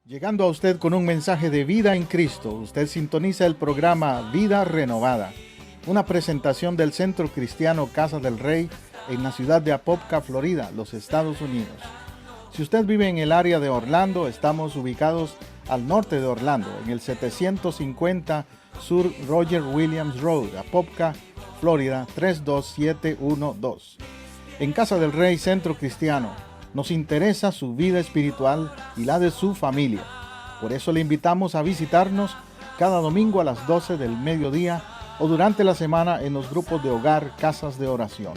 Llegando a usted con un mensaje de vida en Cristo, usted sintoniza el programa Vida Renovada, una presentación del Centro Cristiano Casa del Rey en la ciudad de Apopka, Florida, los Estados Unidos. Si usted vive en el área de Orlando, estamos ubicados al norte de Orlando, en el 750 Sur Roger Williams Road, Apopka, Florida 32712. En Casa del Rey Centro Cristiano, nos interesa su vida espiritual y la de su familia. Por eso le invitamos a visitarnos cada domingo a las 12 del mediodía o durante la semana en los grupos de hogar Casas de Oración.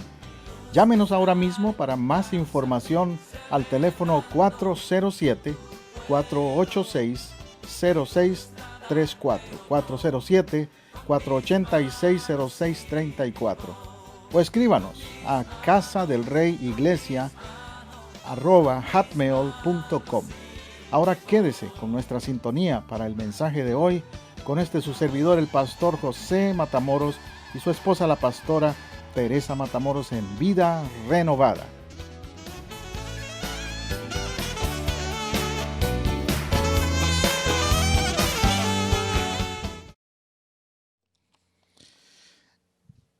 Llámenos ahora mismo para más información al teléfono 407-486-0634, 407-486-0634. O escríbanos a casadelreyiglesia@hotmail.com. Ahora quédese con nuestra sintonía para el mensaje de hoy, con su servidor, el pastor José Matamoros, y su esposa, la pastora Teresa Matamoros, en Vida Renovada.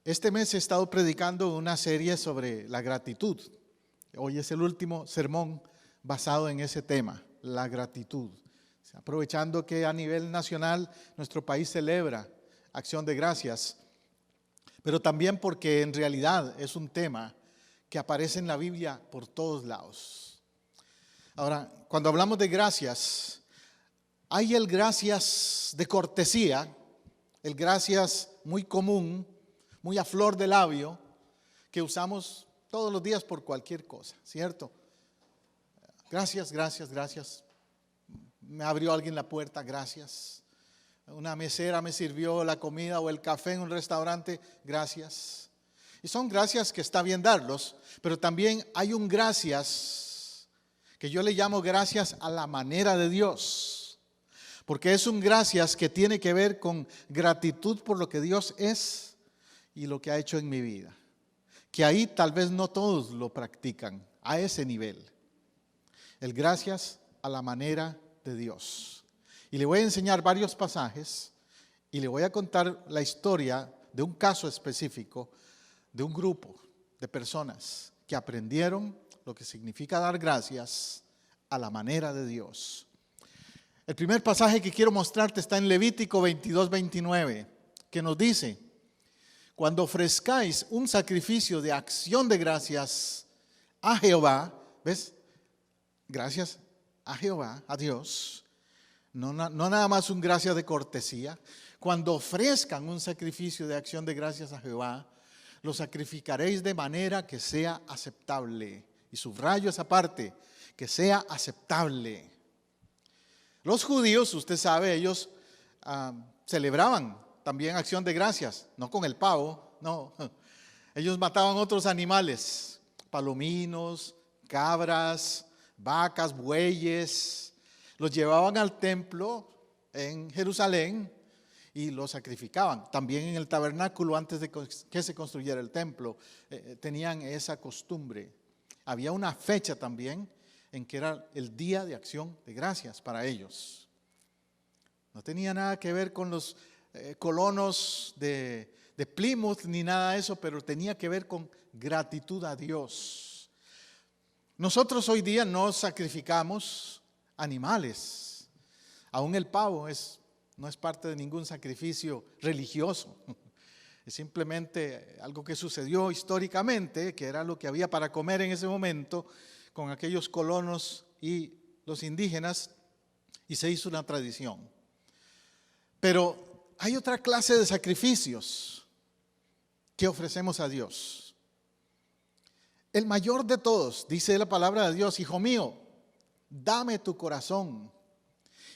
Este mes he estado predicando una serie sobre la gratitud. Hoy es el último sermón basado en ese tema, la gratitud. Aprovechando que a nivel nacional nuestro país celebra Acción de Gracias, pero también porque en realidad es un tema que aparece en la Biblia por todos lados. Ahora, cuando hablamos de gracias, hay el gracias de cortesía, el gracias muy común, muy a flor de labio, que usamos todos los días por cualquier cosa, ¿cierto? Gracias, gracias, gracias. Me abrió alguien la puerta, gracias. Una mesera me sirvió la comida o el café en un restaurante, gracias. Y son gracias que está bien darlos, pero también hay un gracias que yo le llamo gracias a la manera de Dios. Porque es un gracias que tiene que ver con gratitud por lo que Dios es y lo que ha hecho en mi vida. Que ahí tal vez no todos lo practican a ese nivel. El gracias a la manera de Dios. Y le voy a enseñar varios pasajes y le voy a contar la historia de un caso específico de un grupo de personas que aprendieron lo que significa dar gracias a la manera de Dios. El primer pasaje que quiero mostrarte está en Levítico 22:29, que nos dice: cuando ofrezcáis un sacrificio de acción de gracias a Jehová, ¿ves? Gracias a Jehová, a Dios, no nada más un gracias de cortesía. Cuando ofrezcan un sacrificio de acción de gracias a Jehová, lo sacrificaréis de manera que sea aceptable. Y subrayo esa parte, que sea aceptable. Los judíos, usted sabe, ellos celebraban también acción de gracias, no con el pavo, no. Ellos mataban otros animales, palominos, cabras, vacas, bueyes, los llevaban al templo en Jerusalén y los sacrificaban. También en el tabernáculo, antes de que se construyera el templo, tenían esa costumbre. Había una fecha también en que era el día de acción de gracias para ellos. No tenía nada que ver con los colonos de Plymouth ni nada de eso, pero tenía que ver con gratitud a Dios. Nosotros hoy día no sacrificamos animales. Aún el pavo no es parte de ningún sacrificio religioso. Es simplemente algo que sucedió históricamente, que era lo que había para comer en ese momento con aquellos colonos y los indígenas, y se hizo una tradición. Pero hay otra clase de sacrificios que ofrecemos a Dios. El mayor de todos, dice la palabra de Dios: hijo mío, dame tu corazón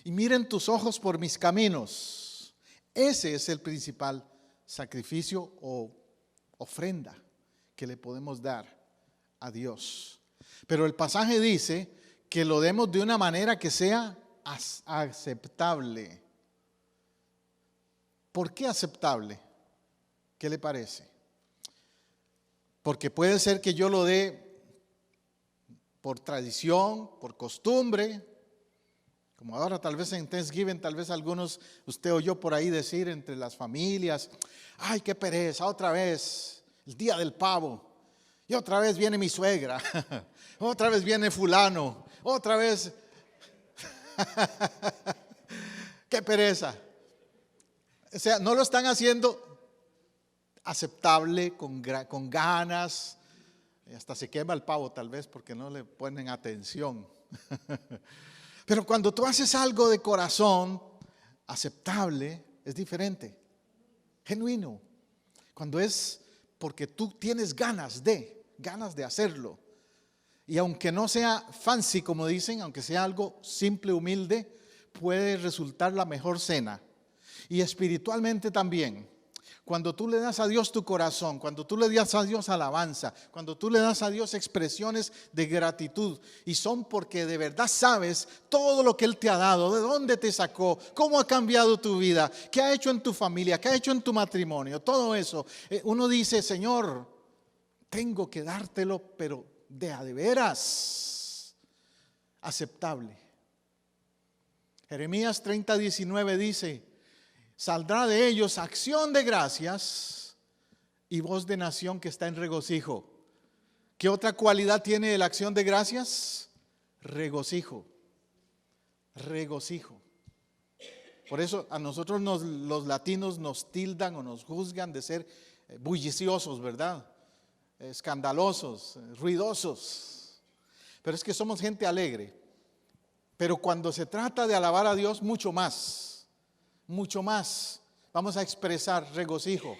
y miren tus ojos por mis caminos. Ese es el principal sacrificio o ofrenda que le podemos dar a Dios. Pero el pasaje dice que lo demos de una manera que sea aceptable. ¿Por qué aceptable? ¿Qué le parece? Porque puede ser que yo lo dé por tradición, por costumbre, Como ahora tal vez en Thanksgiving, tal vez algunos, usted oyó por ahí decir entre las familias, ay, qué pereza, otra vez, el día del pavo, y otra vez viene mi suegra, otra vez viene fulano, otra vez, qué pereza. O sea, no lo están haciendo aceptable, con ganas, hasta se quema el pavo tal vez porque no le ponen atención. Pero cuando tú haces algo de corazón, aceptable, es diferente, genuino. Cuando es porque tú tienes ganas de hacerlo. Y aunque no sea fancy, como dicen, aunque sea algo simple, humilde, puede resultar la mejor cena. Y espiritualmente también. Cuando tú le das a Dios tu corazón, cuando tú le das a Dios alabanza, cuando tú le das a Dios expresiones de gratitud, y son porque de verdad sabes todo lo que Él te ha dado, de dónde te sacó, cómo ha cambiado tu vida, qué ha hecho en tu familia, qué ha hecho en tu matrimonio, todo eso. Uno dice, Señor, tengo que dártelo, pero de veras aceptable. Jeremías 30:19 dice, saldrá de ellos acción de gracias y voz de nación que está en regocijo. ¿Qué otra cualidad tiene la acción de gracias? Regocijo. Regocijo. Por eso a nosotros los latinos nos tildan o nos juzgan de ser bulliciosos, ¿verdad? Escandalosos, ruidosos. Pero es que somos gente alegre. Pero cuando se trata de alabar a Dios, mucho más. Mucho más, vamos a expresar regocijo.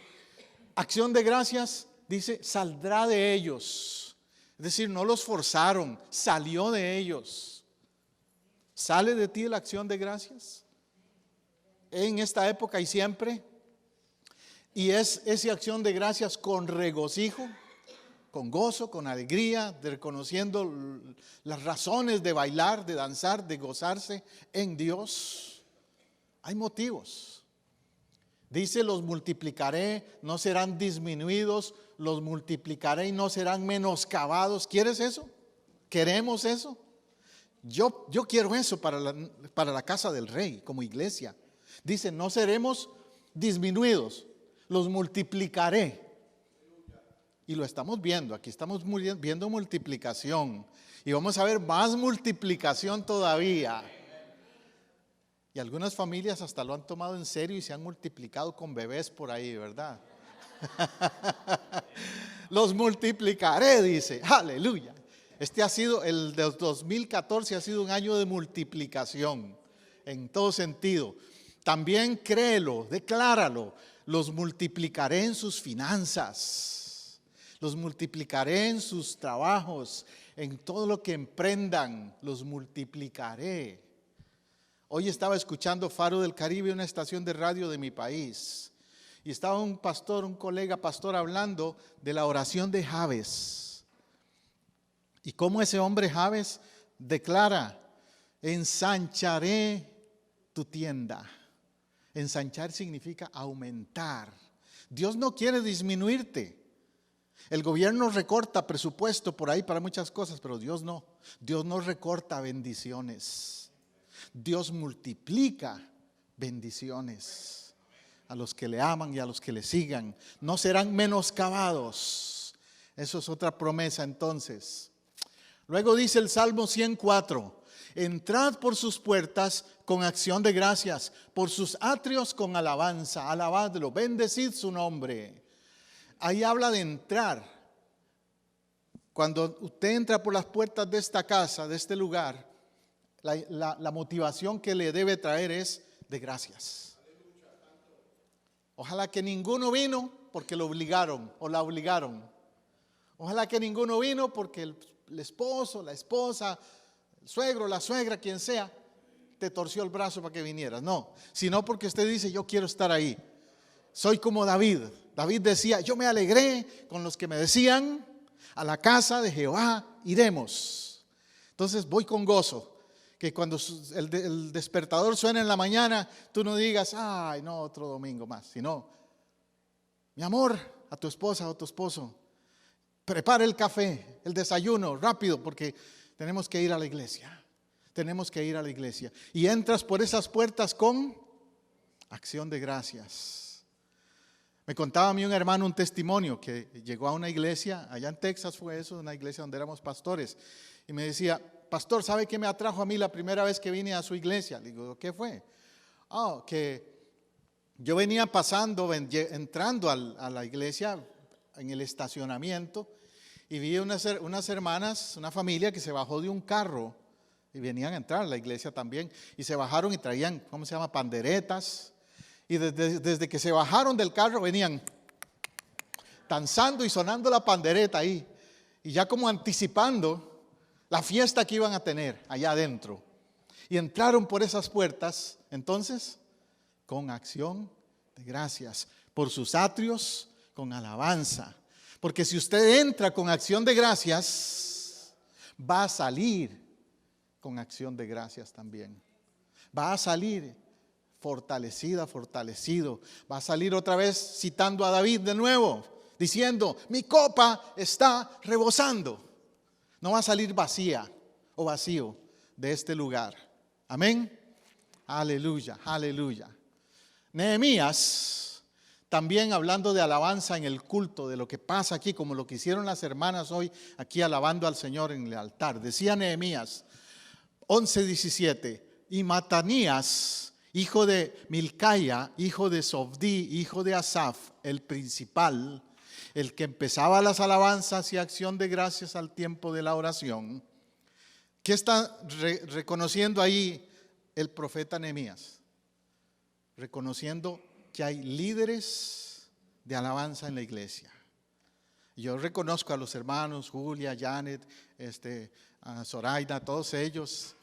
Acción de gracias, dice, saldrá de ellos. Es decir, no los forzaron, salió de ellos. ¿Sale de ti la acción de gracias? En esta época y siempre. Y es esa acción de gracias con regocijo, con gozo, con alegría, reconociendo las razones de bailar, de danzar, de gozarse en Dios. Hay motivos. Dice, los multiplicaré, no serán disminuidos, los multiplicaré y no serán menoscabados. ¿Quieres eso? ¿Queremos eso? Yo quiero eso para la casa del rey, como iglesia. Dice, no seremos disminuidos, los multiplicaré. Y lo estamos viendo, aquí estamos viendo multiplicación. Y vamos a ver más multiplicación todavía. Y algunas familias hasta lo han tomado en serio y se han multiplicado con bebés por ahí, ¿verdad? Los multiplicaré, dice. Aleluya. Este ha sido, el de 2014 ha sido un año de multiplicación en todo sentido. También créelo, decláralo. Los multiplicaré en sus finanzas. Los multiplicaré en sus trabajos, en todo lo que emprendan. Los multiplicaré. Hoy estaba escuchando Faro del Caribe, una estación de radio de mi país, y estaba un pastor, un colega pastor hablando de la oración de Jabes, y cómo ese hombre Jabes declara, ensancharé tu tienda. Ensanchar significa aumentar. Dios no quiere disminuirte. El gobierno recorta presupuesto por ahí para muchas cosas, pero Dios no. Dios no recorta bendiciones. Dios multiplica bendiciones a los que le aman y a los que le sigan. No serán menoscabados. Eso es otra promesa entonces. Luego dice el Salmo 104. Entrad por sus puertas con acción de gracias, por sus atrios con alabanza. Alabadlo, bendecid su nombre. Ahí habla de entrar. Cuando usted entra por las puertas de esta casa, de este lugar, la motivación que le debe traer es de gracias. Ojalá que ninguno vino porque lo obligaron o la obligaron. Ojalá que ninguno vino porque el esposo, la esposa, el suegro, la suegra, quien sea, te torció el brazo para que vinieras. No, sino porque usted dice, yo quiero estar ahí. Soy como David. David decía, yo me alegré con los que me decían, a la casa de Jehová iremos. Entonces voy con gozo. Que cuando el despertador suena en la mañana, tú no digas, ay, no, otro domingo más, sino, mi amor, a tu esposa o a tu esposo, prepara el café, el desayuno, rápido, porque tenemos que ir a la iglesia. tenemos que ir a la iglesia. Y entras por esas puertas con acción de gracias. Me contaba a mí un hermano un testimonio que llegó a una iglesia, allá en Texas fue eso, una iglesia donde éramos pastores. Y me decía, pastor, ¿sabe qué me atrajo a mí la primera vez que vine a su iglesia? Le digo, ¿qué fue? Que yo venía pasando, entrando a la iglesia en el estacionamiento y vi unas hermanas, una familia que se bajó de un carro y venían a entrar a la iglesia también y se bajaron y traían, ¿cómo se llama? Panderetas. Y desde que se bajaron del carro venían danzando y sonando la pandereta ahí y ya como anticipando la fiesta que iban a tener allá adentro. Y entraron por esas puertas, entonces, con acción de gracias, por sus atrios, con alabanza. Porque si usted entra con acción de gracias, va a salir con acción de gracias también. Va a salir fortalecido. Va a salir otra vez citando a David de nuevo, diciendo, mi copa está rebosando. No va a salir vacía o vacío de este lugar. Amén. Aleluya. Nehemías, también hablando de alabanza en el culto, de lo que pasa aquí, como lo que hicieron las hermanas hoy aquí alabando al Señor en el altar. Decía Nehemías 11:17, y Matanías, hijo de Milcaya, hijo de Sofdí, hijo de Asaf, el principal, el que empezaba las alabanzas y acción de gracias al tiempo de la oración. ¿Qué está reconociendo ahí el profeta Nehemías? Reconociendo que hay líderes de alabanza en la iglesia. Yo reconozco a los hermanos Julia, Janet, a Zoraida, todos ellos,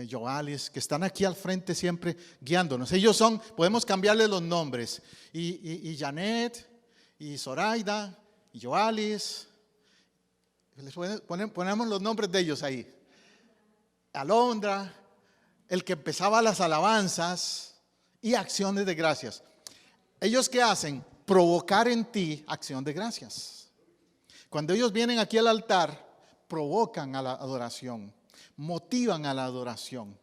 Joalis, que están aquí al frente siempre guiándonos. Ellos son, podemos cambiarles los nombres, y Janet, y Zoraida, y Joalis, les ponemos los nombres de ellos ahí. Alondra, el que empezaba las alabanzas y acciones de gracias. ¿Ellos qué hacen? Provocar en ti acción de gracias. Cuando ellos vienen aquí al altar, provocan a la adoración, motivan a la adoración.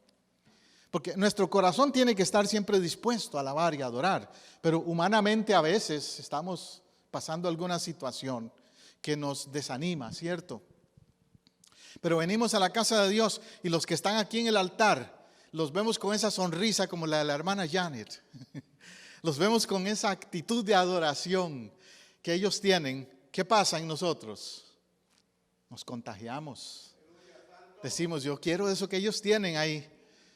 Porque nuestro corazón tiene que estar siempre dispuesto a alabar y adorar, pero humanamente a veces estamos pasando alguna situación que nos desanima, ¿cierto? Pero venimos a la casa de Dios y los que están aquí en el altar, los vemos con esa sonrisa como la de la hermana Janet. Los vemos con esa actitud de adoración que ellos tienen. ¿Qué pasa en nosotros? Nos contagiamos. Decimos, yo quiero eso que ellos tienen ahí.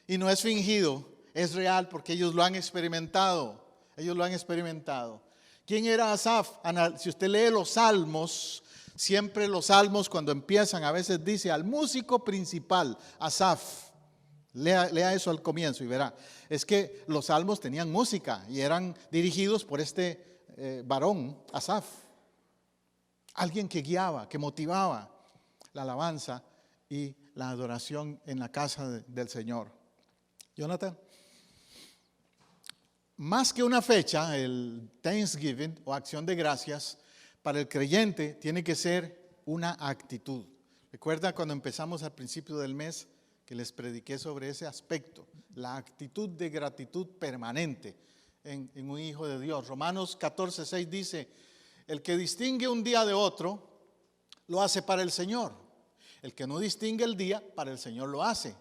Y no es fingido, es real porque ellos lo han experimentado. Ellos lo han experimentado. ¿Quién era Asaf? Si usted lee los salmos, siempre los salmos cuando empiezan a veces dice al músico principal, Asaf. Lea eso al comienzo y verá. Es que los salmos tenían música y eran dirigidos por este varón, Asaf. Alguien que guiaba, que motivaba la alabanza y la adoración en la casa del Señor. Jonathan. Más que una fecha, el Thanksgiving o acción de gracias, para el creyente tiene que ser una actitud. ¿Recuerda cuando empezamos al principio del mes que les prediqué sobre ese aspecto? La actitud de gratitud permanente en un hijo de Dios. Romanos 14:6 dice, el que distingue un día de otro, lo hace para el Señor. El que no distingue el día, para el Señor lo hace.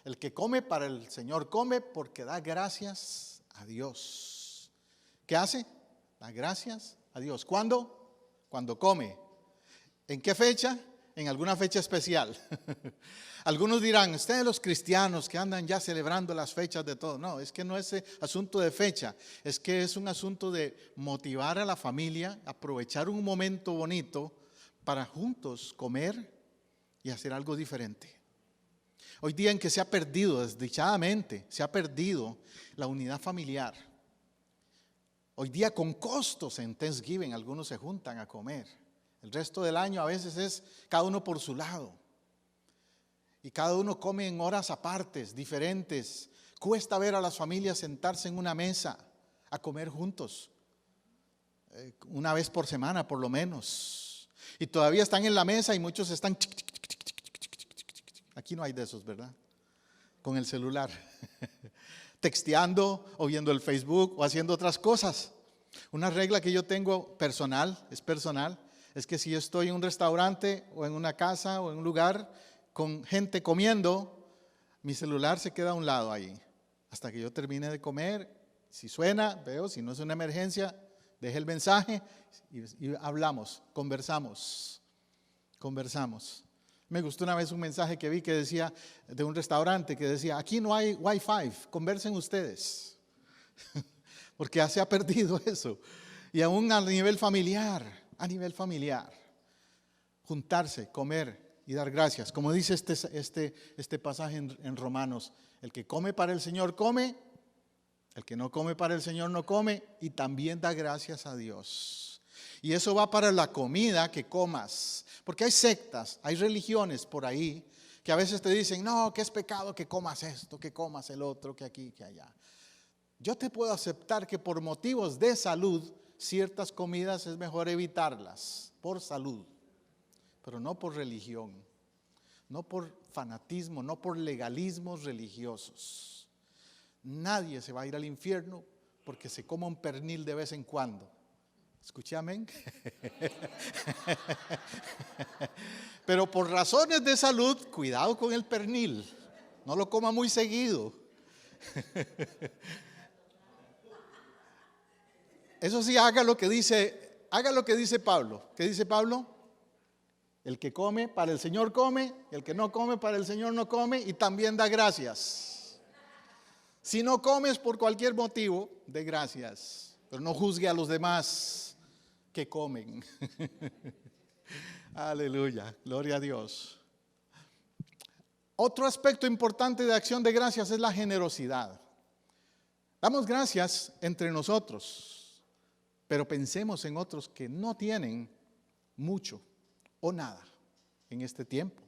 El que come, para el Señor come, porque da gracias a Dios. ¿Qué hace? Da gracias a Dios. ¿Cuándo? Cuando come. ¿En qué fecha? En alguna fecha especial. Algunos dirán, ustedes los cristianos que andan ya celebrando las fechas de todo. No, es que no es asunto de fecha, es que es un asunto de motivar a la familia, aprovechar un momento bonito para juntos comer y hacer algo diferente. Hoy día en que se ha perdido, desdichadamente, se ha perdido la unidad familiar. Hoy día con costos en Thanksgiving algunos se juntan a comer. El resto del año a veces es cada uno por su lado. Y cada uno come en horas apartes, diferentes. Cuesta ver a las familias sentarse en una mesa a comer juntos. Una vez por semana por lo menos. Y todavía están en la mesa y muchos están... Aquí no hay de esos, ¿verdad? con el celular, texteando o viendo el Facebook o haciendo otras cosas. Una regla que yo tengo personal, es que si yo estoy en un restaurante o en una casa o en un lugar con gente comiendo, mi celular se queda a un lado ahí, hasta que yo termine de comer. Si suena, veo, si no es una emergencia, deje el mensaje y hablamos, conversamos. Me gustó una vez un mensaje que vi que decía, de un restaurante, que decía, aquí no hay Wi-Fi, conversen ustedes. Porque ya se ha perdido eso. Y aún a nivel familiar, juntarse, comer y dar gracias. Como dice este pasaje en Romanos, el que come para el Señor come, el que no come para el Señor no come, y también da gracias a Dios. Y eso va para la comida que comas. Porque hay sectas, hay religiones por ahí que a veces te dicen, no, que es pecado que comas esto, que comas el otro, que aquí, que allá. Yo te puedo aceptar que por motivos de salud, ciertas comidas es mejor evitarlas, por salud, pero no por religión, no por fanatismo, no por legalismos religiosos. Nadie se va a ir al infierno porque se coma un pernil de vez en cuando. ¿Escuché amén? Pero por razones de salud, cuidado con el pernil. No lo coma muy seguido. Eso sí, haga lo que dice Pablo. ¿Qué dice Pablo? El que come, para el Señor come. El que no come, para el Señor no come. Y también da gracias. Si no comes por cualquier motivo, dé gracias. Pero no juzgue a los demás que comen. Aleluya, gloria a Dios. Otro aspecto importante de acción de gracias es la generosidad. Damos gracias entre nosotros, pero pensemos en otros que no tienen mucho o nada en este tiempo.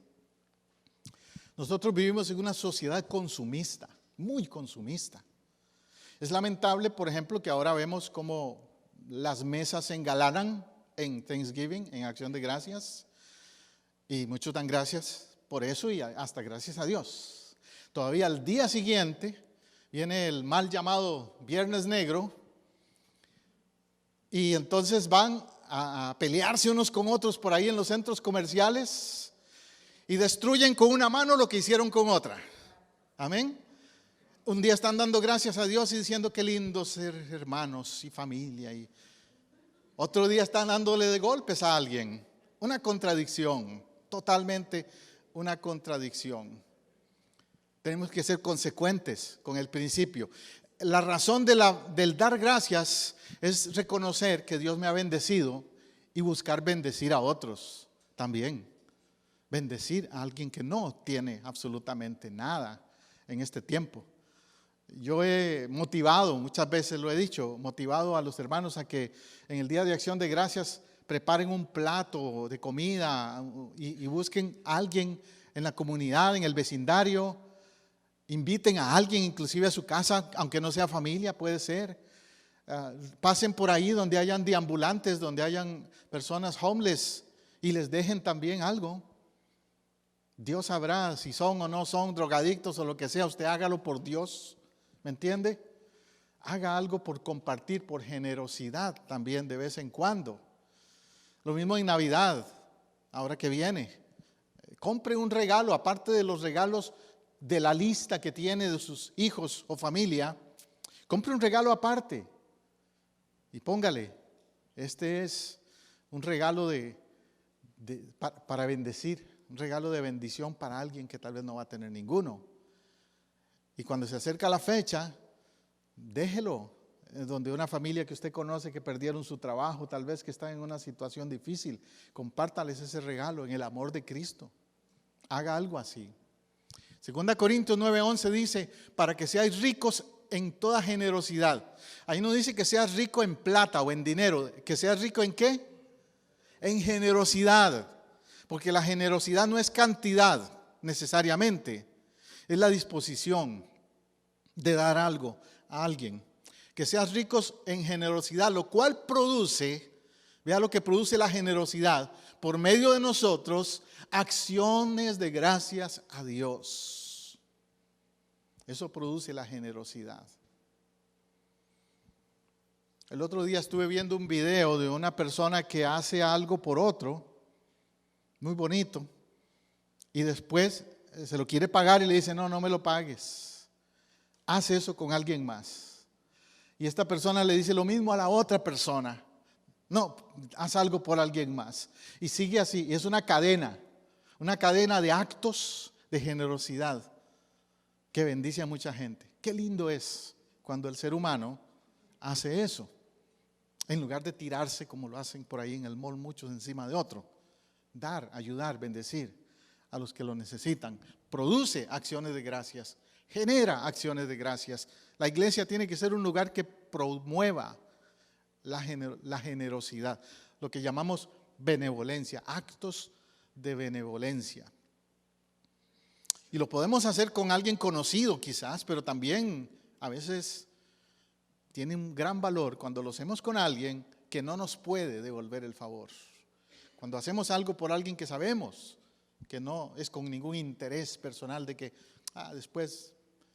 Nosotros vivimos en una sociedad consumista, muy consumista. Es lamentable, por ejemplo, que ahora vemos cómo las mesas se engalanan en Thanksgiving, en acción de gracias, y muchos dan gracias por eso y hasta gracias a Dios. Todavía al día siguiente viene el mal llamado Viernes Negro, y entonces van a pelearse unos con otros por ahí en los centros comerciales y destruyen con una mano lo que hicieron con otra. Amén. Un día están dando gracias a Dios y diciendo qué lindo ser hermanos y familia, y otro día están dándole de golpes a alguien. Una contradicción, totalmente una contradicción. Tenemos que ser consecuentes con el principio. La razón del dar gracias es reconocer que Dios me ha bendecido y buscar bendecir a otros también. Bendecir a alguien que no tiene absolutamente nada en este tiempo. Yo he motivado, muchas veces lo he dicho, motivado a los hermanos a que en el Día de Acción de Gracias preparen un plato de comida y busquen a alguien en la comunidad, en el vecindario, inviten a alguien inclusive a su casa, aunque no sea familia, puede ser. Pasen por ahí donde hayan deambulantes, donde hayan personas homeless y les dejen también algo. Dios sabrá si son o no son drogadictos o lo que sea, usted hágalo por Dios. ¿Me entiende? Haga algo por compartir, por generosidad también de vez en cuando. Lo mismo en Navidad, ahora que viene. Compre un regalo, aparte de los regalos de la lista que tiene de sus hijos o familia. Compre un regalo aparte y póngale, este es un regalo para bendecir, un regalo de bendición para alguien que tal vez no va a tener ninguno. Y cuando se acerca la fecha, déjelo donde una familia que usted conoce que perdieron su trabajo, tal vez que están en una situación difícil, compártales ese regalo en el amor de Cristo. Haga algo así. 2 Corintios 9:11 dice, para que seáis ricos en toda generosidad. Ahí no dice que seas rico en plata o en dinero, que seas rico en ¿qué? En generosidad. Porque la generosidad no es cantidad necesariamente. Es la disposición de dar algo a alguien. Que seas ricos en generosidad, lo cual produce, vea lo que produce la generosidad, por medio de nosotros, acciones de gracias a Dios. Eso produce la generosidad. El otro día estuve viendo un video de una persona que hace algo por otro, muy bonito, y después se lo quiere pagar y le dice, no, no me lo pagues. Haz eso con alguien más. Y esta persona le dice lo mismo a la otra persona. No, haz algo por alguien más. Y sigue así, y es una cadena de actos de generosidad que bendice a mucha gente. Qué lindo es cuando el ser humano hace eso, en lugar de tirarse como lo hacen por ahí en el mall muchos encima de otro. Dar, ayudar, bendecir a los que lo necesitan. Produce acciones de gracias, genera acciones de gracias. La iglesia tiene que ser un lugar que promueva la generosidad, lo que llamamos benevolencia, actos de benevolencia. Y lo podemos hacer con alguien conocido quizás, pero también a veces tiene un gran valor cuando lo hacemos con alguien que no nos puede devolver el favor. Cuando hacemos algo por alguien que sabemos que no es con ningún interés personal de que después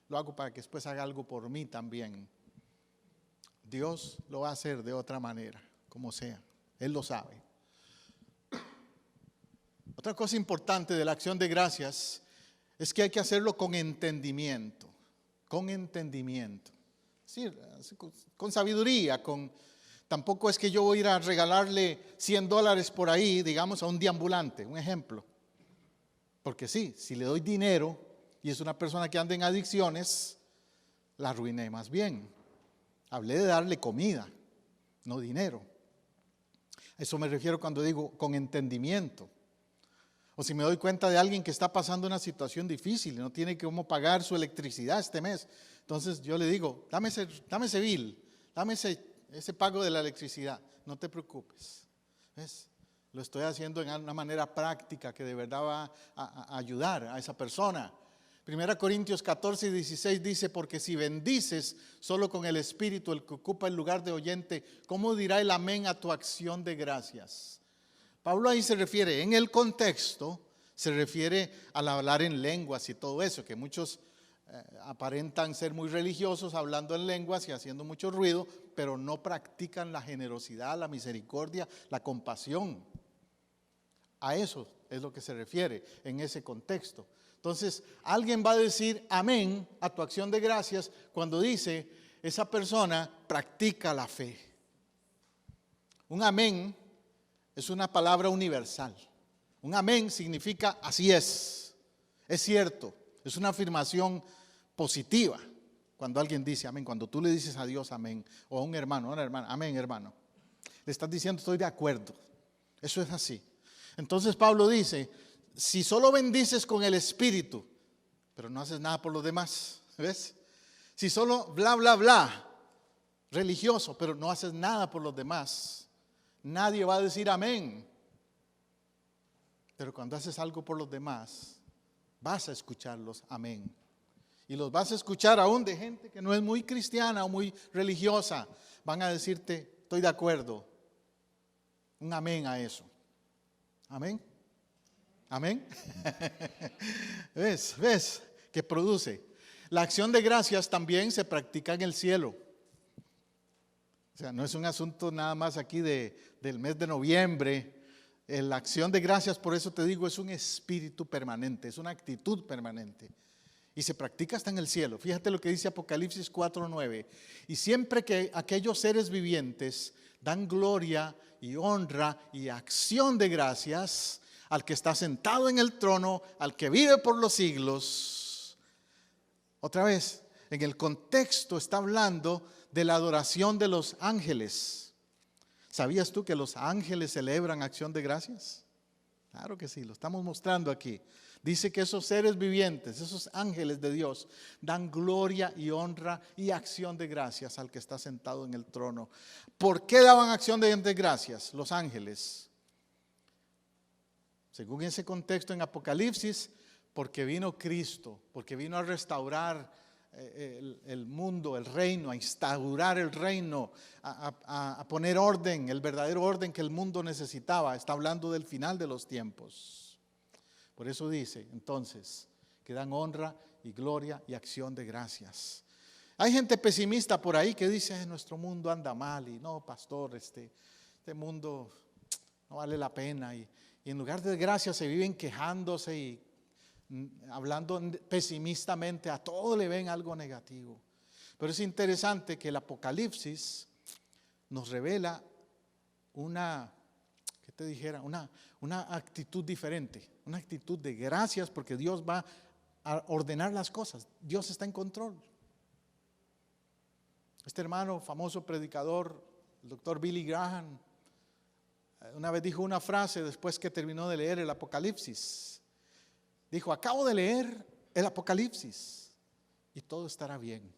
lo hago para que después haga algo por mí también. Dios lo va a hacer de otra manera, como sea. Él lo sabe. Otra cosa importante de la acción de gracias es que hay que hacerlo con entendimiento. Con entendimiento. Sí, con sabiduría, tampoco es que yo voy a ir a regalarle $100 por ahí, digamos, a un deambulante, un ejemplo. Porque sí, si le doy dinero y es una persona que anda en adicciones, la arruiné más bien. Hablé de darle comida, no dinero. A eso me refiero cuando digo con entendimiento. O si me doy cuenta de alguien que está pasando una situación difícil y no tiene cómo pagar su electricidad este mes, entonces yo le digo, dame ese bill, dame ese pago de la electricidad, no te preocupes. ¿Ves? Lo estoy haciendo en una manera práctica que de verdad va a ayudar a esa persona. 1 Corintios 14:16 dice, porque si bendices solo con el Espíritu, el que ocupa el lugar de oyente, ¿cómo dirá el amén a tu acción de gracias? Pablo ahí se refiere, en el contexto, se refiere al hablar en lenguas y todo eso, que muchos aparentan ser muy religiosos hablando en lenguas y haciendo mucho ruido, pero no practican la generosidad, la misericordia, la compasión. A eso es lo que se refiere en ese contexto. Entonces, alguien va a decir amén a tu acción de gracias cuando dice, esa persona practica la fe. Un amén es una palabra universal. Un amén significa así es cierto, es una afirmación positiva. Cuando alguien dice amén, cuando tú le dices a Dios amén, o a un hermano, a una hermana, amén hermano, le estás diciendo estoy de acuerdo, eso es así. Entonces Pablo dice, si solo bendices con el Espíritu, pero no haces nada por los demás, ¿ves? Si solo bla, bla, bla, religioso, pero no haces nada por los demás, nadie va a decir amén. Pero cuando haces algo por los demás, vas a escucharlos amén. Y los vas a escuchar aún de gente que no es muy cristiana o muy religiosa. Van a decirte, estoy de acuerdo. Un amén a eso. Amén. Amén. ¿Ves? ¿Qué produce? La acción de gracias también se practica en el cielo. O sea, no es un asunto nada más aquí del mes de noviembre. La acción de gracias, por eso te digo, es un espíritu permanente, es una actitud permanente. Y se practica hasta en el cielo. Fíjate lo que dice Apocalipsis 4:9. Y siempre que aquellos seres vivientes dan gloria y honra y acción de gracias al que está sentado en el trono, al que vive por los siglos. Otra vez, en el contexto está hablando de la adoración de los ángeles. ¿Sabías tú que los ángeles celebran acción de gracias? Claro que sí, lo estamos mostrando aquí. Dice que esos seres vivientes, esos ángeles de Dios, dan gloria y honra y acción de gracias al que está sentado en el trono. ¿Por qué daban acción de gracias los ángeles? Según ese contexto en Apocalipsis, porque vino Cristo, porque vino a restaurar el mundo, el reino, a instaurar el reino, a poner orden, el verdadero orden que el mundo necesitaba. Está hablando del final de los tiempos. Por eso dice entonces que dan honra y gloria y acción de gracias. Hay gente pesimista por ahí que dice, nuestro mundo anda mal y no, pastor, este mundo no vale la pena. Y en lugar de gracias se viven quejándose y hablando pesimistamente, a todo le ven algo negativo. Pero es interesante que el Apocalipsis nos revela una actitud diferente, una actitud de gracias, porque Dios va a ordenar las cosas. Dios está en control. Este hermano, famoso predicador, el doctor Billy Graham, una vez dijo una frase después que terminó de leer el Apocalipsis. Dijo, acabo de leer el Apocalipsis y todo estará bien.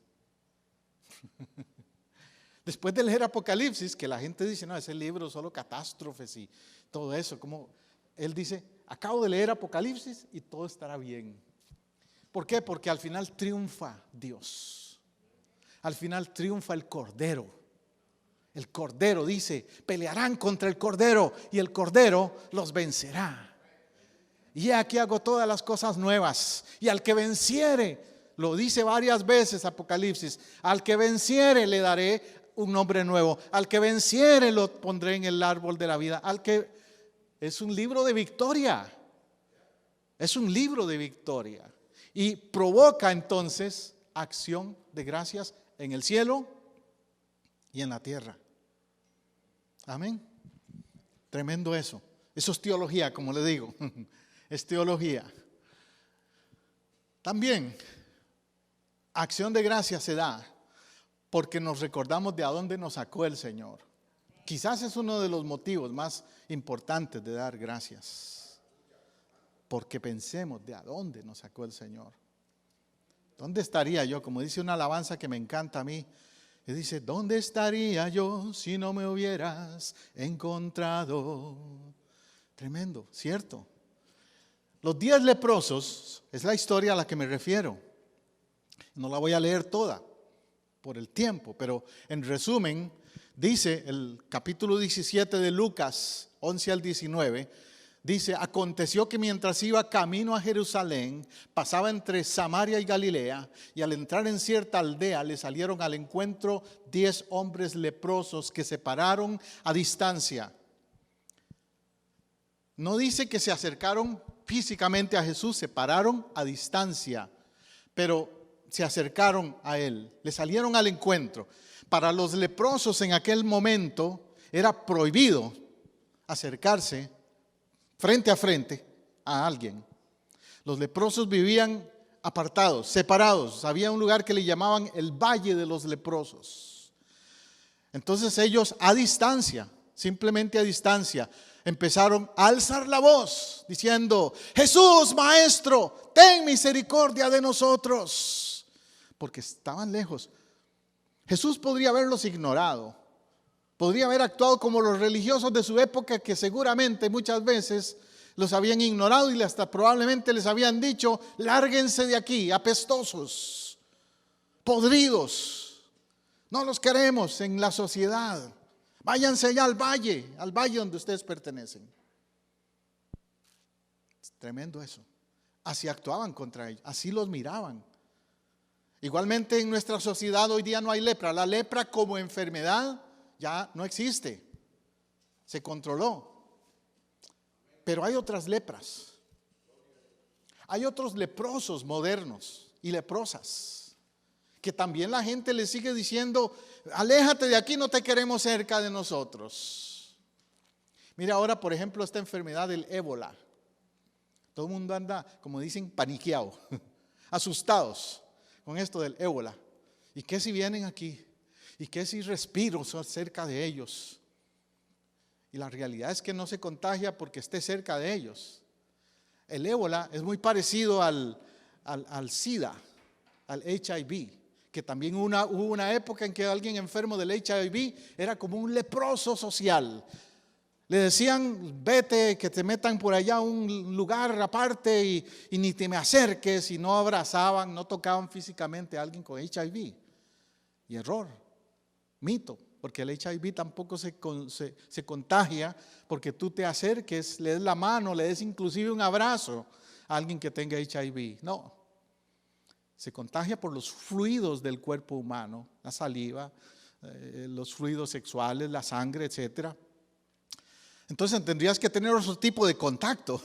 Después de leer Apocalipsis, que la gente dice, no, ese libro solo catástrofes y todo eso, como él dice, acabo de leer Apocalipsis y todo estará bien. ¿Por qué? Porque al final triunfa Dios. Al final triunfa el Cordero. El Cordero dice, pelearán contra el Cordero y el Cordero los vencerá. Y aquí hago todas las cosas nuevas. Y al que venciere, lo dice varias veces Apocalipsis, al que venciere le daré un nombre nuevo. Al que venciere lo pondré en el árbol de la vida. Es un libro de victoria. Es un libro de victoria. Y provoca entonces acción de gracias en el cielo y en la tierra. Amén. Tremendo eso. Eso es teología, como le digo. Es teología. También, acción de gracias se da porque nos recordamos de a dónde nos sacó el Señor. Quizás es uno de los motivos más importantes de dar gracias. Porque pensemos de a dónde nos sacó el Señor. ¿Dónde estaría yo? Como dice una alabanza que me encanta a mí. Y dice, ¿dónde estaría yo si no me hubieras encontrado? Tremendo, ¿cierto? Los 10 leprosos es la historia a la que me refiero. No la voy a leer toda por el tiempo, pero en resumen, dice el capítulo 17 de Lucas, 11 al 19, dice, aconteció que mientras iba camino a Jerusalén, pasaba entre Samaria y Galilea, y al entrar en cierta aldea le salieron al encuentro 10 hombres leprosos que se pararon a distancia. No dice que se acercaron físicamente a Jesús, se pararon a distancia, pero se acercaron a él, le salieron al encuentro. Para los leprosos en aquel momento era prohibido acercarse frente a frente a alguien. Los leprosos vivían apartados, separados. Había un lugar que le llamaban el Valle de los Leprosos. Entonces ellos a distancia, simplemente a distancia, empezaron a alzar la voz diciendo, Jesús, Maestro, ten misericordia de nosotros. Porque estaban lejos. Jesús podría haberlos ignorado. Podría haber actuado como los religiosos de su época, que seguramente muchas veces los habían ignorado y hasta probablemente les habían dicho, lárguense de aquí, apestosos, podridos. No los queremos en la sociedad. Váyanse allá al valle donde ustedes pertenecen. Es tremendo eso. Así actuaban contra ellos, así los miraban. Igualmente en nuestra sociedad hoy día no hay lepra. La lepra como enfermedad ya no existe. Se controló. Pero hay otras lepras. Hay otros leprosos modernos y leprosas que también la gente le sigue diciendo, aléjate de aquí, no te queremos cerca de nosotros. Mira ahora, por ejemplo, esta enfermedad del ébola. Todo el mundo anda, como dicen, paniqueado, asustados con esto del ébola. ¿Y qué si vienen aquí? ¿Y qué si respiro cerca de ellos? Y la realidad es que no se contagia porque esté cerca de ellos. El ébola es muy parecido al SIDA, al HIV, que también hubo una época en que alguien enfermo del HIV era como un leproso social. Le decían, vete, que te metan por allá a un lugar aparte y ni te me acerques, y no abrazaban, no tocaban físicamente a alguien con HIV. Y error, mito, porque el HIV tampoco se contagia porque tú te acerques, le des la mano, le des inclusive un abrazo a alguien que tenga HIV. No, Se contagia por los fluidos del cuerpo humano, la saliva, los fluidos sexuales, la sangre, etc. Entonces tendrías que tener otro tipo de contacto,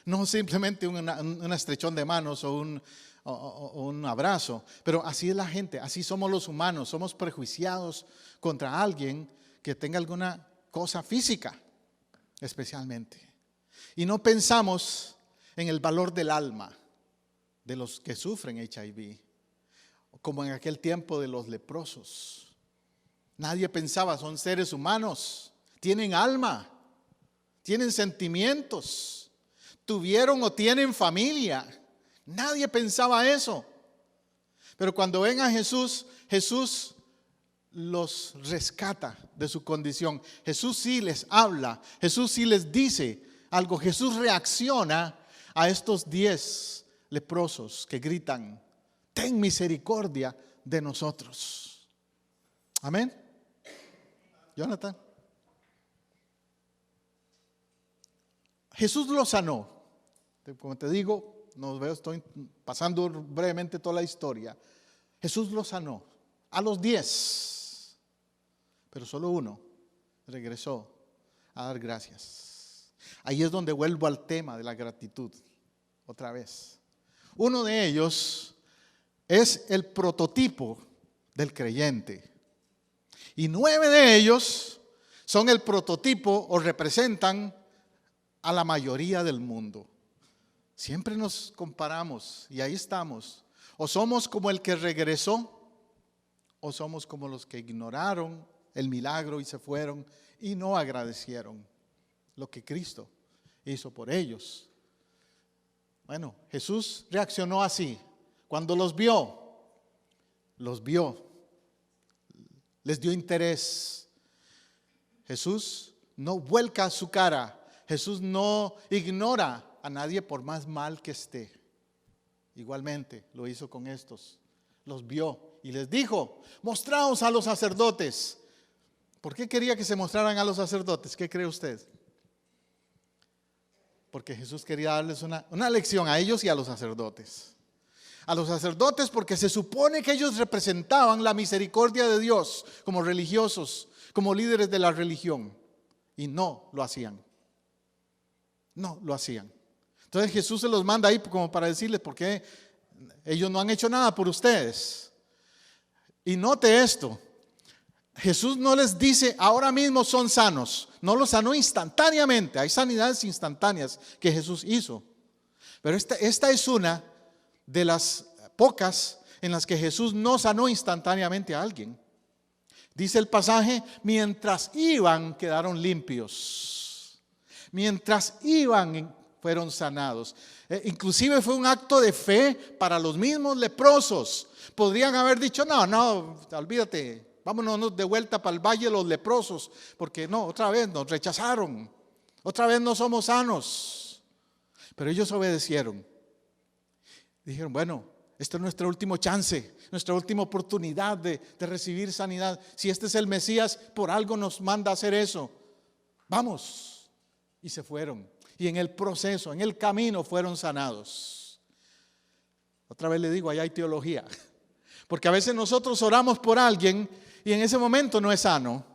no simplemente un estrechón de manos o un abrazo. Pero así es la gente, así somos los humanos, somos prejuiciados contra alguien que tenga alguna cosa física, especialmente. Y no pensamos en el valor del alma de los que sufren HIV, como en aquel tiempo de los leprosos. Nadie pensaba, son seres humanos, tienen alma, tienen sentimientos, tuvieron o tienen familia. Nadie pensaba eso. Pero cuando ven a Jesús, Jesús los rescata de su condición. Jesús sí les habla, Jesús sí les dice algo. Jesús reacciona a estos 10 leprosos que gritan: ten misericordia de nosotros. Amén. Jonathan. Jesús los sanó. Como te digo, estoy pasando brevemente toda la historia. Jesús los sanó a los 10, pero solo uno regresó a dar gracias. Ahí es donde vuelvo al tema de la gratitud otra vez. Uno de ellos es el prototipo del creyente. Y 9 de ellos son el prototipo o representan a la mayoría del mundo. Siempre nos comparamos y ahí estamos. O somos como el que regresó, o somos como los que ignoraron el milagro y se fueron y no agradecieron lo que Cristo hizo por ellos. Bueno, Jesús reaccionó así. Cuando los vio, les dio interés. Jesús no vuelca su cara. Jesús no ignora a nadie por más mal que esté. Igualmente lo hizo con estos. Los vio y les dijo: mostraos a los sacerdotes. ¿Por qué quería que se mostraran a los sacerdotes? ¿Qué cree usted? Porque Jesús quería darles una lección a ellos y a los sacerdotes. A los sacerdotes porque se supone que ellos representaban la misericordia de Dios como religiosos, como líderes de la religión. Y no lo hacían. No lo hacían. Entonces Jesús se los manda ahí como para decirles por qué ellos no han hecho nada por ustedes. Y note esto. Jesús no les dice ahora mismo son sanos. No los sanó instantáneamente. Hay sanidades instantáneas que Jesús hizo. Pero esta es una de las pocas en las que Jesús no sanó instantáneamente a alguien. Dice el pasaje: mientras iban quedaron limpios. Mientras iban fueron sanados. Inclusive fue un acto de fe para los mismos leprosos. Podrían haber dicho: no, olvídate. Vámonos de vuelta para el valle de los leprosos, porque no, otra vez nos rechazaron, otra vez no somos sanos. Pero ellos obedecieron. Dijeron: bueno, esta es nuestra última chance, nuestra última oportunidad de recibir sanidad. Si este es el Mesías, por algo nos manda a hacer eso. Vamos. Y se fueron. Y en el proceso, en el camino fueron sanados. Otra vez le digo, ahí hay teología. Porque a veces nosotros oramos por alguien y en ese momento no es sano.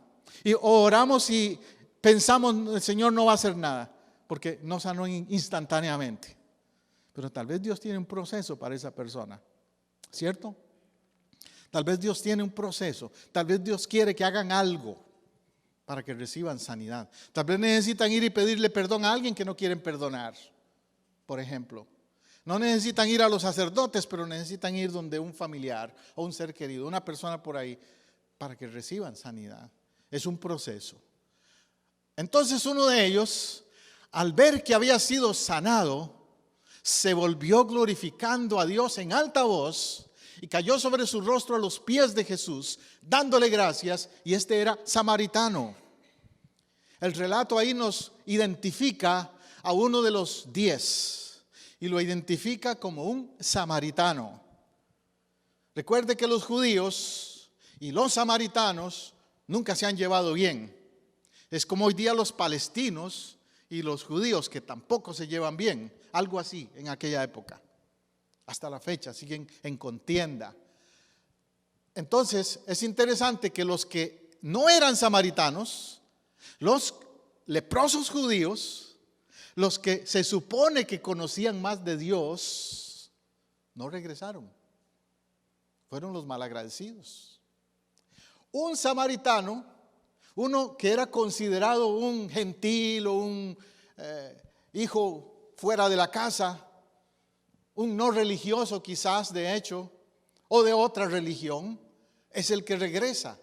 Y oramos y pensamos: el Señor no va a hacer nada, porque no sanó instantáneamente. Pero tal vez Dios tiene un proceso para esa persona, ¿cierto? Tal vez Dios tiene un proceso. Tal vez Dios quiere que hagan algo para que reciban sanidad. Tal vez necesitan ir y pedirle perdón a alguien que no quieren perdonar, por ejemplo. No necesitan ir a los sacerdotes, pero necesitan ir donde un familiar o un ser querido, una persona por ahí, para que reciban sanidad. Es un proceso. Entonces uno de ellos, al ver que había sido sanado, se volvió glorificando a Dios en alta voz y cayó sobre su rostro a los pies de Jesús, dándole gracias, y este era samaritano. El relato ahí nos identifica a uno de los 10 y lo identifica como un samaritano. Recuerde que los judíos y los samaritanos nunca se han llevado bien. Es como hoy día los palestinos y los judíos, que tampoco se llevan bien. Algo así en aquella época. Hasta la fecha siguen en contienda. Entonces es interesante que los que no eran samaritanos, los leprosos judíos, los que se supone que conocían más de Dios, no regresaron. Fueron los malagradecidos. Un samaritano, uno que era considerado un gentil o un hijo fuera de la casa, un no religioso quizás de hecho, o de otra religión, es el que regresa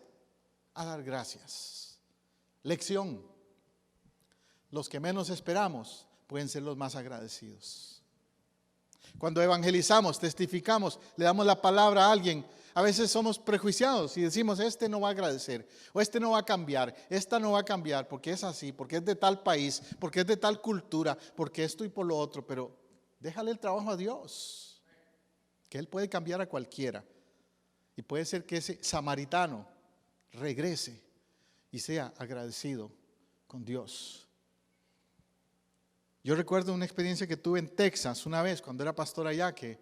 a dar gracias. Lección: los que menos esperamos pueden ser los más agradecidos. Cuando evangelizamos, testificamos, le damos la palabra a alguien, a veces somos prejuiciados y decimos: este no va a agradecer, o este no va a cambiar, esta no va a cambiar porque es así, porque es de tal país, porque es de tal cultura, porque esto y por lo otro. Pero déjale el trabajo a Dios, que Él puede cambiar a cualquiera. Y puede ser que ese samaritano regrese y sea agradecido con Dios. Yo recuerdo una experiencia que tuve en Texas una vez cuando era pastor allá, que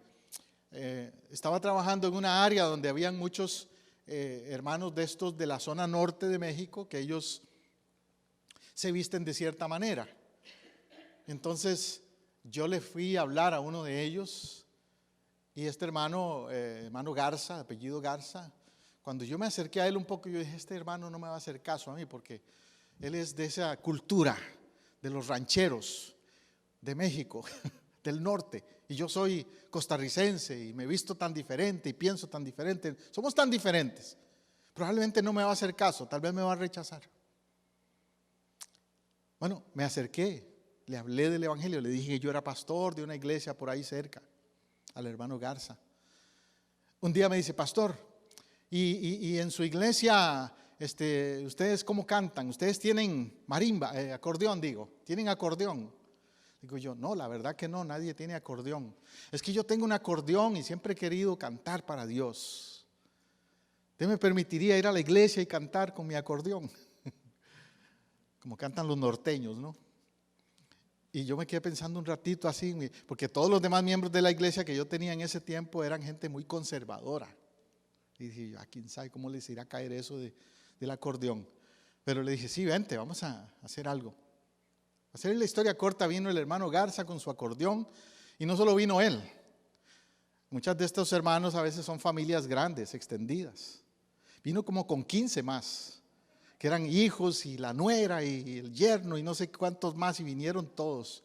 estaba trabajando en una área donde habían muchos hermanos de estos de la zona norte de México, que ellos se visten de cierta manera. Entonces yo le fui a hablar a uno de ellos, y este hermano Garza, apellido Garza, cuando yo me acerqué a él un poco, yo dije: este hermano no me va a hacer caso a mí, porque él es de esa cultura de los rancheros de México, del norte, y yo soy costarricense y me he visto tan diferente y pienso tan diferente, somos tan diferentes, probablemente no me va a hacer caso, tal vez me va a rechazar. Bueno, me acerqué, le hablé del evangelio, le dije que yo era pastor de una iglesia por ahí cerca, al hermano Garza. Un día me dice: pastor, y en su iglesia ¿ustedes cómo cantan? ¿Ustedes tienen marimba, acordeón digo? ¿Tienen acordeón? Digo yo: no, la verdad que no, nadie tiene acordeón. Es que yo tengo un acordeón y siempre he querido cantar para Dios. ¿Usted me permitiría ir a la iglesia y cantar con mi acordeón? Como cantan los norteños, ¿no? Y yo me quedé pensando un ratito así, porque todos los demás miembros de la iglesia que yo tenía en ese tiempo eran gente muy conservadora. Y dije: ¿a quién sabe cómo les irá a caer eso del acordeón? Pero le dije: sí, vente, vamos a hacer algo. A hacer la historia corta, vino el hermano Garza con su acordeón, y no solo vino él. Muchos de estos hermanos a veces son familias grandes, extendidas. Vino como con 15 más, que eran hijos y la nuera y el yerno y no sé cuántos más, y vinieron todos.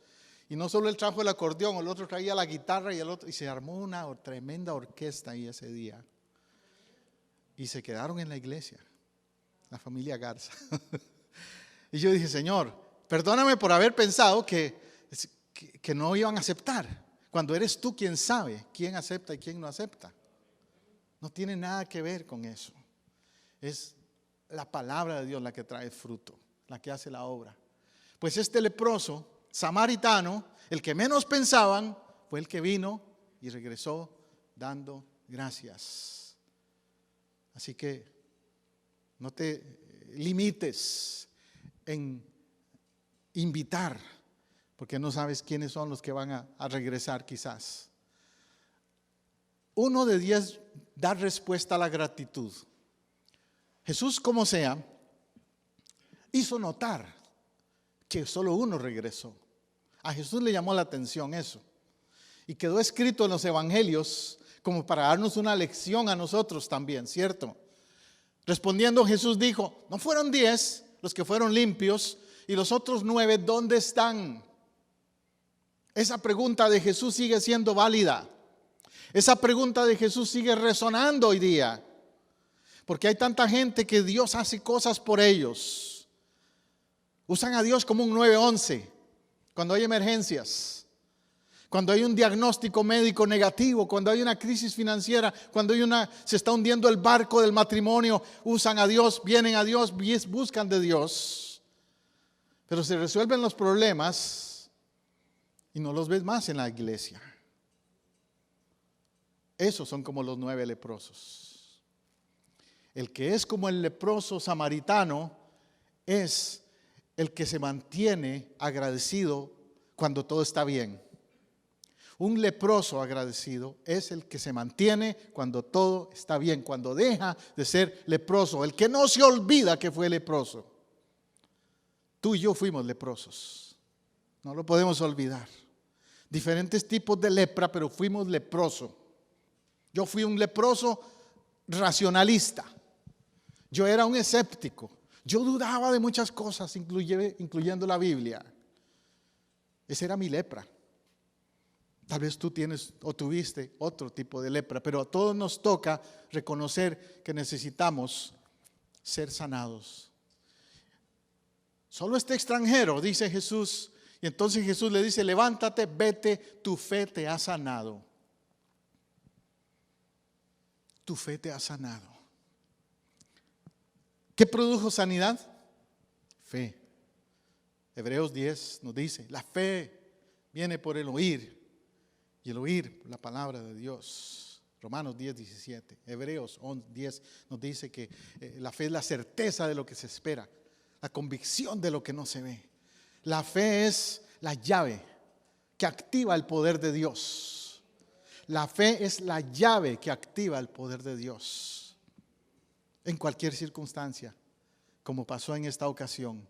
Y no solo él trajo el acordeón, el otro traía la guitarra y el otro, y se armó una tremenda orquesta ahí ese día. Y se quedaron en la iglesia, la familia Garza. Y yo dije: Señor, perdóname por haber pensado que no iban a aceptar, cuando eres tú quien sabe quién acepta y quién no acepta. No tiene nada que ver con eso. Es la palabra de Dios la que trae fruto, la que hace la obra. Pues este leproso samaritano, el que menos pensaban, fue el que vino y regresó dando gracias. Así que no te limites en invitar, porque no sabes quiénes son los que van a regresar quizás. 1 de 10 da respuesta a la gratitud. Jesús, como sea, hizo notar que solo uno regresó. A Jesús le llamó la atención eso, y quedó escrito en los evangelios como para darnos una lección a nosotros también, ¿cierto? Respondiendo, Jesús dijo: ¿no fueron 10 los que fueron limpios? ¿Y los otros 9 dónde están? Esa pregunta de Jesús sigue siendo válida. Esa pregunta de Jesús sigue resonando hoy día, porque hay tanta gente que Dios hace cosas por ellos. Usan a Dios como un 911 cuando hay emergencias, cuando hay un diagnóstico médico negativo, cuando hay una crisis financiera, cuando se está hundiendo el barco del matrimonio. Usan a Dios, vienen a Dios, buscan de Dios, pero se resuelven los problemas y no los ves más en la iglesia. Esos son como los 9 leprosos. El que es como el leproso samaritano es el que se mantiene agradecido cuando todo está bien. Un leproso agradecido es el que se mantiene cuando todo está bien, cuando deja de ser leproso, el que no se olvida que fue leproso. Tú y yo fuimos leprosos, no lo podemos olvidar. Diferentes tipos de lepra, pero fuimos leprosos. Yo fui un leproso racionalista. Yo era un escéptico. Yo dudaba de muchas cosas, incluyendo la Biblia. Esa era mi lepra. Tal vez tú tienes o tuviste otro tipo de lepra, pero a todos nos toca reconocer que necesitamos ser sanados. Solo este extranjero, dice Jesús, y entonces Jesús le dice: levántate, vete, tu fe te ha sanado. Tu fe te ha sanado. ¿Qué produjo sanidad? Fe. Hebreos 10 nos dice: la fe viene por el oír, y el oír por la palabra de Dios. Romanos 10, 17. Hebreos 10 nos dice que la fe es la certeza de lo que se espera, la convicción de lo que no se ve. La fe es la llave que activa el poder de Dios. La fe es la llave que activa el poder de Dios en cualquier circunstancia, como pasó en esta ocasión.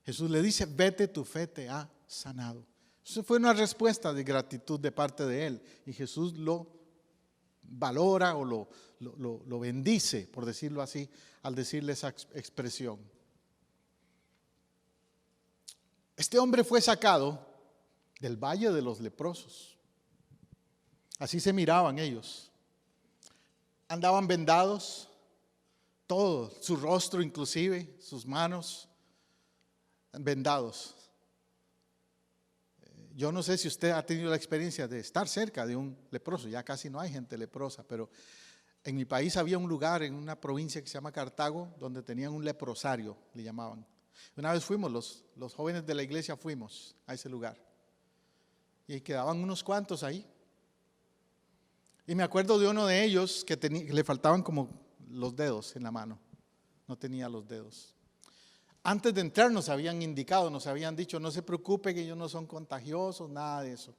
Jesús le dice: vete, tu fe te ha sanado. Eso fue una respuesta de gratitud de parte de él, y Jesús lo valora o lo bendice, por decirlo así, al decirle esa expresión. Este hombre fue sacado del valle de los leprosos. Así se miraban ellos. Andaban vendados, todo, su rostro inclusive, sus manos vendados. Yo no sé si usted ha tenido la experiencia de estar cerca de un leproso. Ya casi no hay gente leprosa, pero en mi país había un lugar en una provincia que se llama Cartago, donde tenían un leprosario, le llamaban. Una vez fuimos, los jóvenes de la iglesia fuimos a ese lugar, y quedaban unos cuantos ahí. Y me acuerdo de uno de ellos que le faltaban como los dedos en la mano, no tenía los dedos. Antes de entrar nos habían indicado, nos habían dicho: no se preocupe, que ellos no son contagiosos, nada de eso.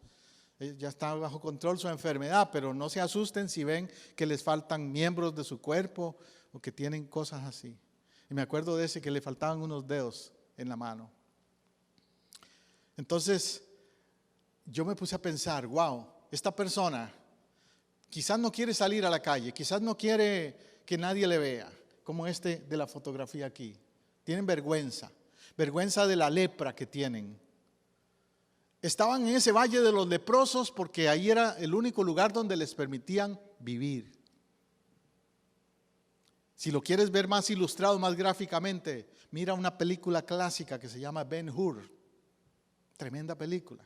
Ya está bajo control su enfermedad, pero no se asusten si ven que les faltan miembros de su cuerpo o que tienen cosas así. Y me acuerdo de ese que le faltaban unos dedos en la mano. Entonces yo me puse a pensar: wow, esta persona quizás no quiere salir a la calle, quizás no quiere que nadie le vea, como este de la fotografía aquí. Tienen vergüenza de la lepra que tienen. Estaban en ese valle de los leprosos porque ahí era el único lugar donde les permitían vivir. Si lo quieres ver más ilustrado, más gráficamente, mira una película clásica que se llama Ben-Hur. Tremenda película,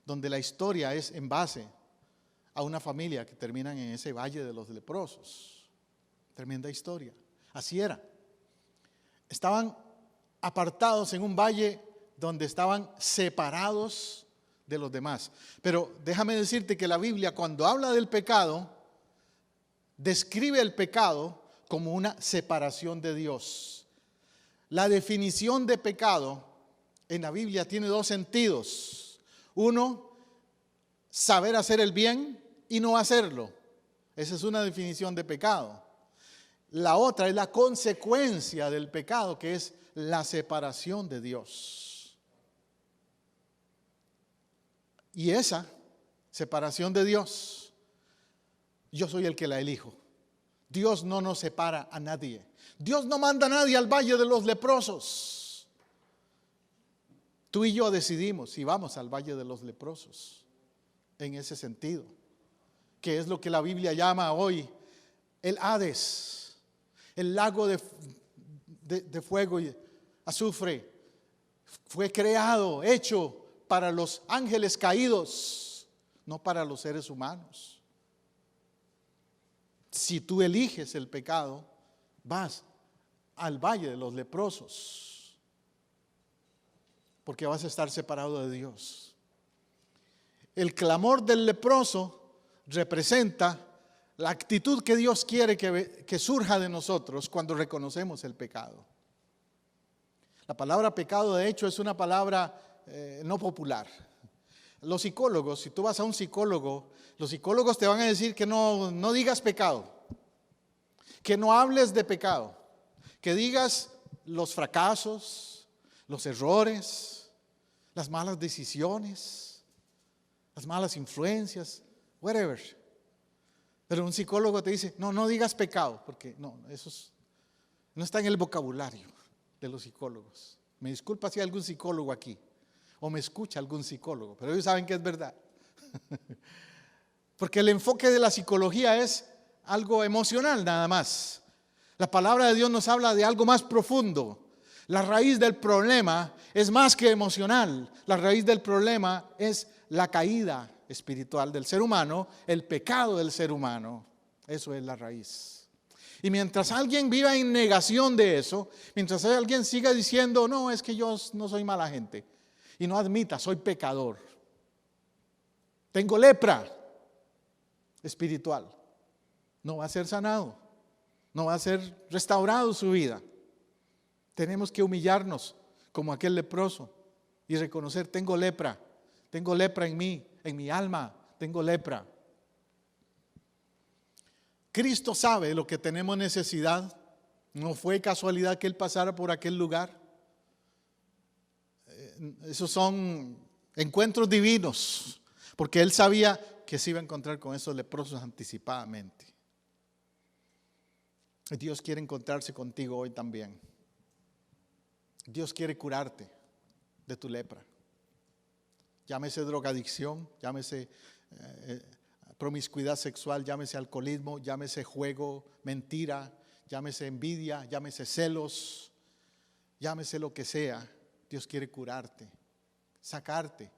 donde la historia es en base a una familia que terminan en ese valle de los leprosos. Tremenda historia. Así era. Estaban apartados en un valle donde estaban separados de los demás. Pero déjame decirte que la Biblia, cuando habla del pecado, describe el pecado como una separación de Dios. La definición de pecado en la Biblia tiene dos sentidos. Uno, saber hacer el bien y no hacerlo. Esa es una definición de pecado. La otra es la consecuencia del pecado, que es la separación de Dios. Y esa separación de Dios, yo soy el que la elijo. Dios no nos separa a nadie. Dios no manda a nadie al valle de los leprosos. Tú y yo decidimos si vamos al valle de los leprosos en ese sentido, que es lo que la Biblia llama hoy el Hades. El lago de fuego y azufre fue creado, hecho para los ángeles caídos, no para los seres humanos. Si tú eliges el pecado, vas al valle de los leprosos, porque vas a estar separado de Dios. El clamor del leproso representa la actitud que Dios quiere que surja de nosotros cuando reconocemos el pecado. La palabra pecado, de hecho, es una palabra no popular. Los psicólogos, si tú vas a un psicólogo, los psicólogos te van a decir que no digas pecado, que no hables de pecado, que digas los fracasos, los errores, las malas decisiones, las malas influencias, whatever. Pero un psicólogo te dice, no digas pecado, porque eso no está en el vocabulario de los psicólogos. Me disculpa si hay algún psicólogo aquí, o me escucha algún psicólogo, pero ellos saben que es verdad. Porque el enfoque de la psicología es algo emocional nada más. La palabra de Dios nos habla de algo más profundo. La raíz del problema es más que emocional. La raíz del problema es la caída espiritual del ser humano, el pecado del ser humano. Eso es la raíz. Y mientras alguien viva en negación de eso, mientras alguien siga diciendo, no, es que yo no soy mala gente, y no admita, soy pecador, tengo lepra espiritual, no va a ser sanado, no va a ser restaurado su vida. Tenemos que humillarnos como aquel leproso y reconocer, tengo lepra en mí, en mi alma, tengo lepra. Cristo sabe lo que tenemos necesidad. No fue casualidad que Él pasara por aquel lugar. Esos son encuentros divinos, porque Él sabía que se iba a encontrar con esos leprosos anticipadamente. Dios quiere encontrarse contigo hoy también. Dios quiere curarte de tu lepra. Llámese drogadicción, llámese promiscuidad sexual, llámese alcoholismo, llámese juego, mentira, llámese envidia, llámese celos, llámese lo que sea. Dios quiere curarte, sacarte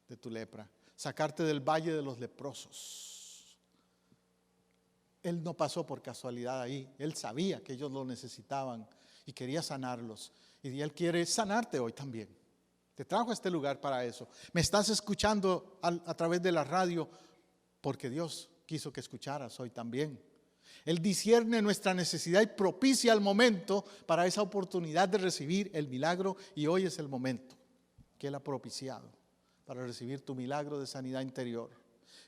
de tu lepra, sacarte del valle de los leprosos. Él no pasó por casualidad ahí, Él sabía que ellos lo necesitaban y quería sanarlos. Y Él quiere sanarte hoy también. Te trajo a este lugar para eso. Me estás escuchando a través de la radio porque Dios quiso que escucharas hoy también. Él discierne nuestra necesidad y propicia el momento para esa oportunidad de recibir el milagro, y hoy es el momento que Él ha propiciado para recibir tu milagro de sanidad interior.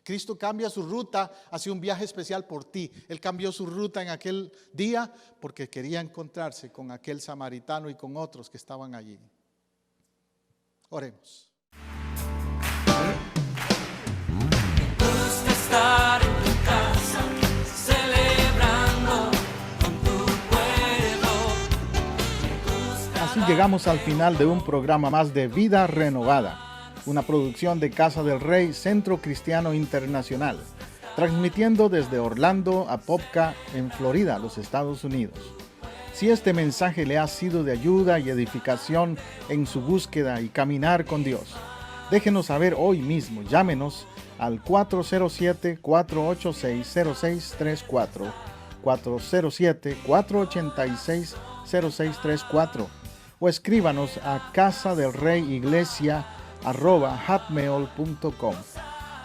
Cristo cambia su ruta hacia un viaje especial por ti. Él cambió su ruta en aquel día porque quería encontrarse con aquel samaritano y con otros que estaban allí. Oremos. Gusta estar en tu casa, celebrando con tu pueblo. Así llegamos al final de un programa más de Vida Renovada, una producción de Casa del Rey, Centro Cristiano Internacional, transmitiendo desde Orlando, Apopka, en Florida, los Estados Unidos. Si este mensaje le ha sido de ayuda y edificación en su búsqueda y caminar con Dios, déjenos saber hoy mismo. Llámenos al 407-486-0634, 407-486-0634, o escríbanos a casadelreyiglesia@hotmail.com.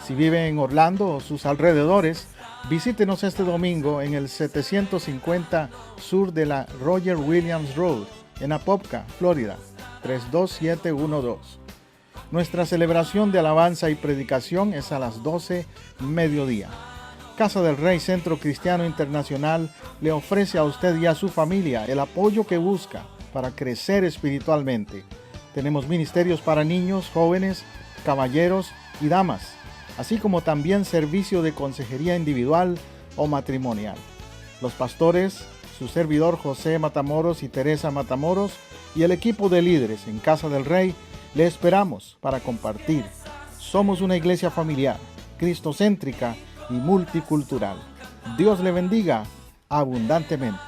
Si vive en Orlando o sus alrededores, visítenos este domingo en el 750 sur de la Roger Williams Road, en Apopka, Florida, 32712. Nuestra celebración de alabanza y predicación es a las 12 mediodía. Casa del Rey Centro Cristiano Internacional le ofrece a usted y a su familia el apoyo que busca para crecer espiritualmente. Tenemos ministerios para niños, jóvenes, caballeros y damas, así como también servicio de consejería individual o matrimonial. Los pastores, su servidor José Matamoros y Teresa Matamoros, y el equipo de líderes en Casa del Rey, le esperamos para compartir. Somos una iglesia familiar, cristocéntrica y multicultural. Dios le bendiga abundantemente.